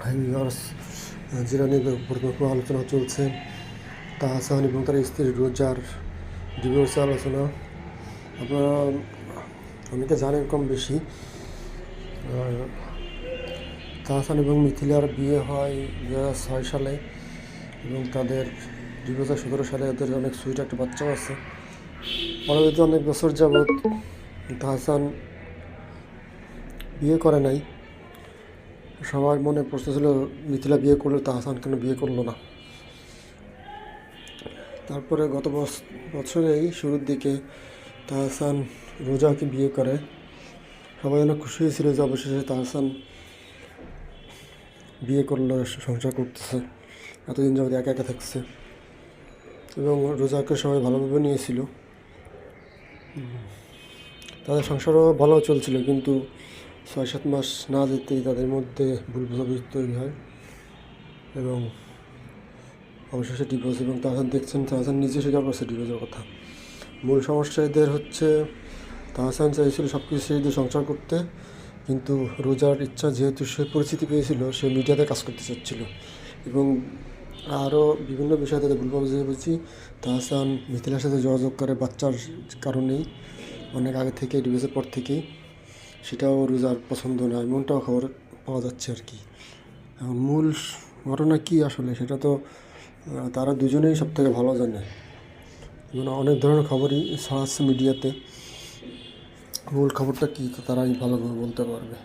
Hi viewers, জিরানির উপর আলোচনা চলছে। তাহসান এবং তার স্ত্রী রোজার ডিভোর্সে আলোচনা। আপনারা অনেকে জানেন কম বেশি। তাহসান এবং মিথিলার বিয়ে হয় 2006 সালে এবং তাদের 2017 সালে এদের অনেক সুইট একটা বাচ্চাও আছে। পরবর্তী অনেক বছর যাবৎ তাহসান বিয়ে করে নাই। সবার মনে প্রশ্ন ছিল, মিথিলা বিয়ে করলো, তাহসান কেন বিয়ে করলো না। তারপরে গত বছরেই শুরুর দিকে তাহসান রোজাকে বিয়ে করে। সবাই অনেক খুশি হয়েছিল যে অবশেষে তাহসান বিয়ে করলো, সংসার করতেছে। এতদিন যাবৎ একা একা থাকছে এবং রোজাকে সবাই ভালোভাবে নিয়েছিল। তাদের সংসারও ভালো চলছিল, কিন্তু 6-7 মাস না যেতেই তাদের মধ্যে ভুল বোঝাবুঝি তৈরি হয় এবং অবশেষে ডিভোর্স। এবং তাহসান নিজে স্বীকার করছে ডিভোর্সের কথা। মূল সমস্যা এদের হচ্ছে, তাহসান চাইছিল সব কিছু ছেড়ে দিয়ে সংসার করতে, কিন্তু রোজার ইচ্ছা, যেহেতু সে পরিচিতি পেয়েছিল, সে মিডিয়াতে কাজ করতে চাচ্ছিল এবং আরও বিভিন্ন বিষয়ে তাদের ভুল বুঝি। তাহসান মিথিলার সাথে যোগাযোগ করে বাচ্চার কারণেই, অনেক আগে থেকে, ডিভোর্সের পর থেকেই। সেটাও রোজার পছন্দ না, এমনটাও খবর পাওয়া যাচ্ছে আর কি। এখন মূল ঘটনা কী আসলে, সেটা তো তারা দুজনেই সব থেকে ভালো জানে। মানে অনেক ধরনের খবরই ছড়াচ্ছে মিডিয়াতে। মূল খবরটা কী তারাই ভালোভাবে বলতে পারবে।